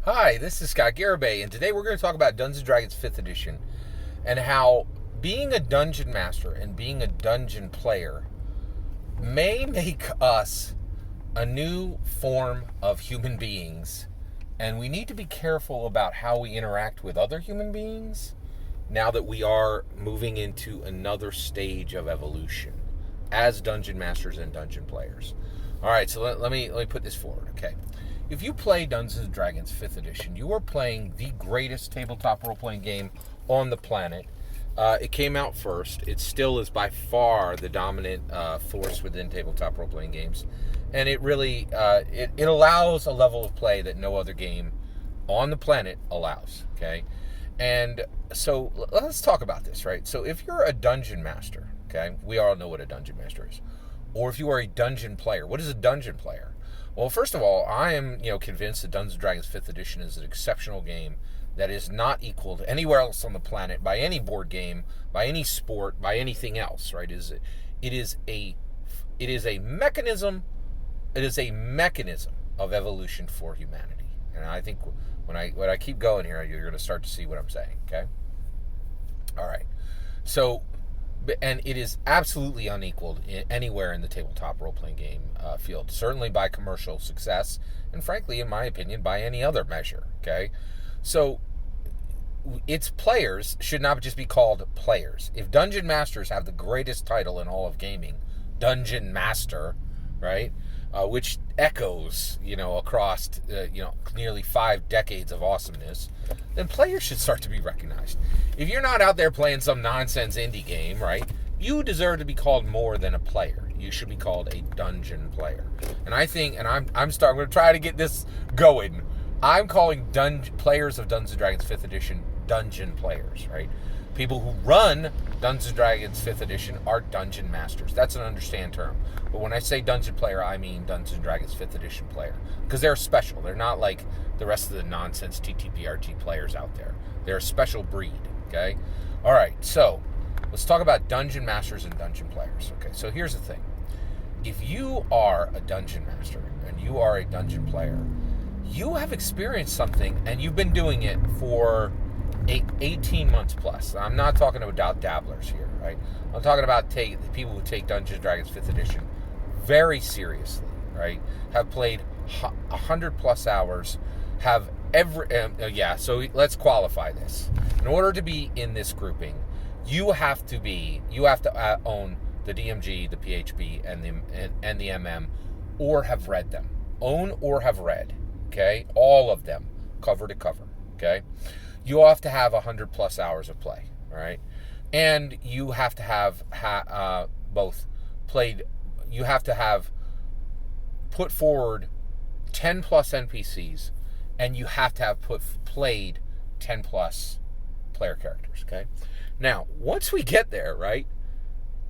Hi, this is Scott Garibay, and today we're going to talk about Dungeons & Dragons 5th Edition and how being a dungeon master and being a dungeon player may make us a new form of human beings, and we need to be careful about how we interact with other human beings now that we are moving into another stage of evolution as dungeon masters and dungeon players. All right, so let me put this forward, okay? If you play Dungeons & Dragons 5th Edition, you are playing the greatest tabletop role-playing game on the planet. It came out first. It still is by far the dominant force within tabletop role-playing games. And it really, it allows a level of play that no other game on the planet allows, okay? And so let's talk about this, right? So if you're a dungeon master, okay, we all know what a dungeon master is. Or if you are a dungeon player, what is a dungeon player? Well, first of all, I am convinced that Dungeons & Dragons 5th Edition is an exceptional game that is not equaled anywhere else on the planet by any board game, by any sport, by anything else. Right? It is a mechanism. It is a mechanism of evolution for humanity. And I think when I keep going here, you're going to start to see what I'm saying. Okay. All right. So. And it is absolutely unequaled anywhere in the tabletop role-playing game field. Certainly by commercial success, and frankly, in my opinion, by any other measure. Okay, so its players should not just be called players. If Dungeon Masters have the greatest title in all of gaming, Dungeon Master, right, which echoes, across, nearly 5 decades of awesomeness, then players should start to be recognized. If you're not out there playing some nonsense indie game, right, you deserve to be called more than a player. You should be called a dungeon player. And I think, and I'm going to try to get this going. I'm calling players of Dungeons & Dragons 5th Edition dungeon players, right? People who run Dungeons & Dragons 5th Edition are dungeon masters. That's an understand term. But when I say dungeon player, I mean Dungeons & Dragons 5th Edition player. Because they're special. They're not like the rest of the nonsense TTRPG players out there. They're a special breed, okay? All right, so let's talk about dungeon masters and dungeon players. Okay, so here's the thing. If you are a dungeon master and you are a dungeon player, you have experienced something and you've been doing it for 18 months plus. I'm not talking about dabblers here, right? I'm talking about people who take Dungeons & Dragons 5th Edition very seriously, right? Have played 100 plus hours, have so let's qualify this. In order to be in this grouping, you have to own the DMG, the PHB, and the MM, or have read them. Own or have read, okay? All of them, cover to cover, okay? You have to have 100 plus hours of play, all right? And you have to have both played, you have to have put forward 10 plus NPCs, and you have to have played 10 plus player characters, okay? Now, once we get there, right,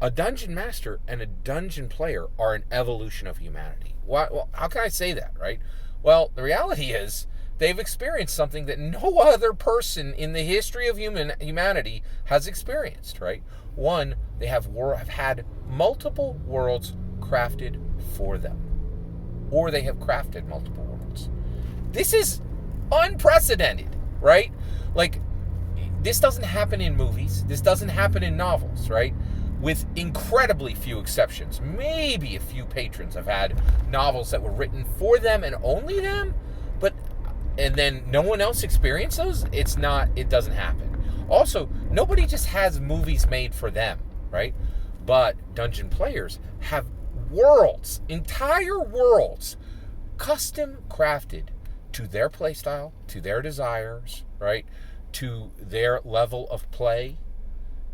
a dungeon master and a dungeon player are an evolution of humanity. Well, how can I say that, right? Well, the reality is, they've experienced something that no other person in the history of humanity has experienced, right? One, they have had multiple worlds crafted for them. Or they have crafted multiple worlds. This is unprecedented, right? Like, this doesn't happen in movies. This doesn't happen in novels, right? With incredibly few exceptions. Maybe a few patrons have had novels that were written for them and only them, and then no one else experienced those. It doesn't happen. Also, nobody just has movies made for them, right? But dungeon players have worlds, entire worlds, custom crafted to their playstyle, to their desires, right? To their level of play.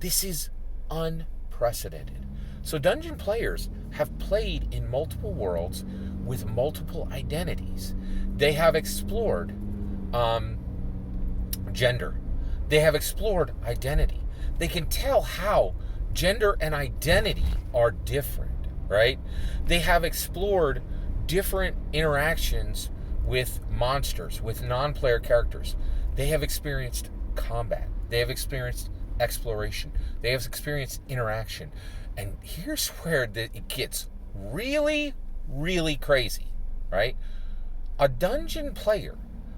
This is unprecedented. So dungeon players have played in multiple worlds with multiple identities. They have explored gender. They have explored identity. They can tell how gender and identity are different, right? They have explored different interactions with monsters, with non-player characters. They have experienced combat. They have experienced exploration. They have experienced interaction. And here's where it gets really, really crazy, right? A dungeon player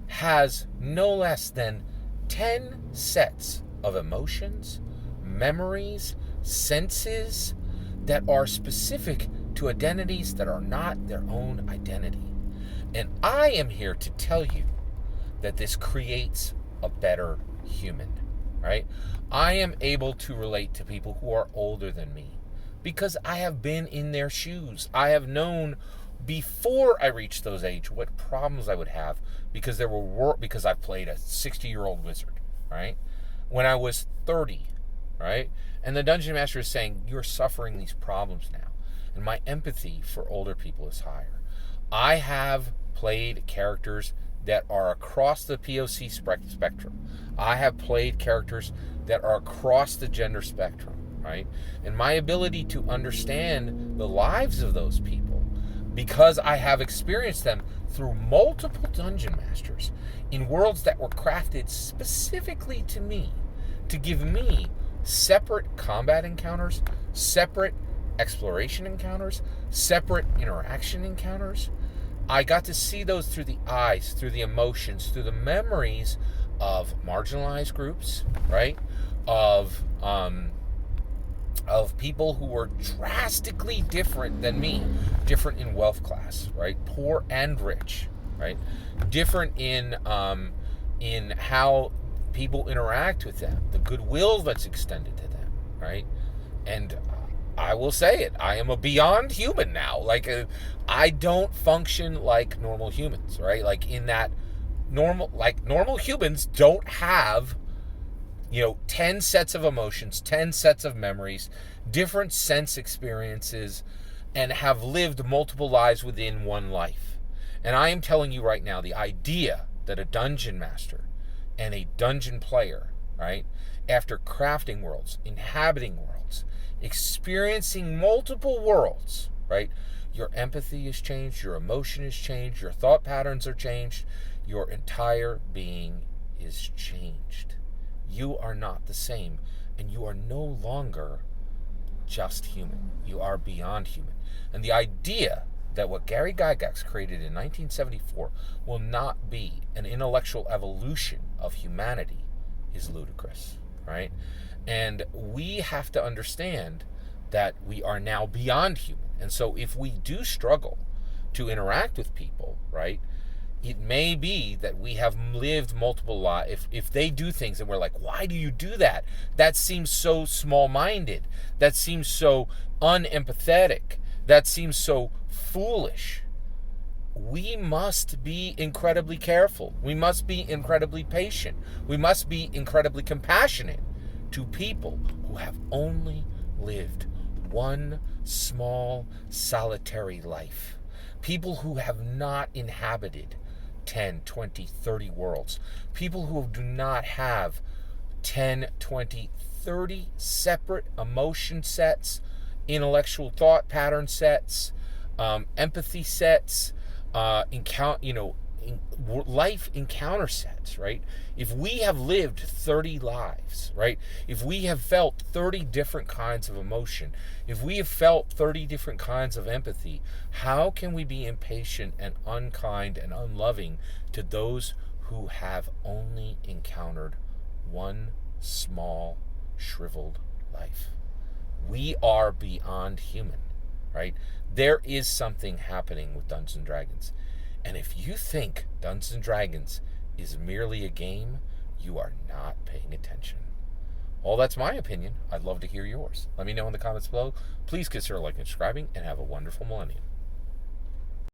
has no less than 10 sets of emotions, memories, senses that are specific to identities that are not their own identity. And I am here to tell you that this creates a better human, right? I am able to relate to people who are older than me because I have been in their shoes. I have known before I reached those age what problems I would have because because I played a 60-year-old wizard, right? When I was 30, right? And the dungeon master is saying, you're suffering these problems now. And my empathy for older people is higher. I have played characters that are across the POC spectrum. I have played characters that are across the gender spectrum, right? And my ability to understand the lives of those people, because I have experienced them through multiple dungeon masters in worlds that were crafted specifically to me, to give me separate combat encounters, separate exploration encounters, separate interaction encounters. I got to see those through the eyes, through the emotions, through the memories of marginalized groups, right? Of people who were drastically different than me, different in wealth class, right? Poor and rich, right? Different in how people interact with them, the goodwill that's extended to them, right? And I will say it, I am a beyond human now. I don't function like normal humans, right? Like in that normal humans don't have 10 sets of emotions, 10 sets of memories, different sense experiences, and have lived multiple lives within one life. And I am telling you right now, the idea that a dungeon master and a dungeon player, right, after crafting worlds, inhabiting worlds, experiencing multiple worlds, right, your empathy is changed, your emotion is changed, your thought patterns are changed, your entire being is changed. You are not the same, and you are no longer just human. You are beyond human. And the idea that what Gary Gygax created in 1974 will not be an intellectual evolution of humanity is ludicrous, right? And we have to understand that we are now beyond human. And so if we do struggle to interact with people, right, it may be that we have lived multiple lives. If they do things and we're like, why do you do that? That seems so small-minded. That seems so unempathetic. That seems so foolish. We must be incredibly careful. We must be incredibly patient. We must be incredibly compassionate to people who have only lived one small, solitary life. People who have not inhabited 10, 20, 30 worlds. People who do not have 10, 20, 30 separate emotion sets, intellectual thought pattern sets, empathy sets, life encounter sets, right? If we have lived 30 lives, right? If we have felt 30 different kinds of emotion, if we have felt 30 different kinds of empathy, how can we be impatient and unkind and unloving to those who have only encountered one small, shriveled life? We are beyond human, right? There is something happening with Dungeons & Dragons. And if you think Dungeons & Dragons is merely a game, you are not paying attention. Well, that's my opinion. I'd love to hear yours. Let me know in the comments below. Please consider liking and subscribing, and have a wonderful millennium.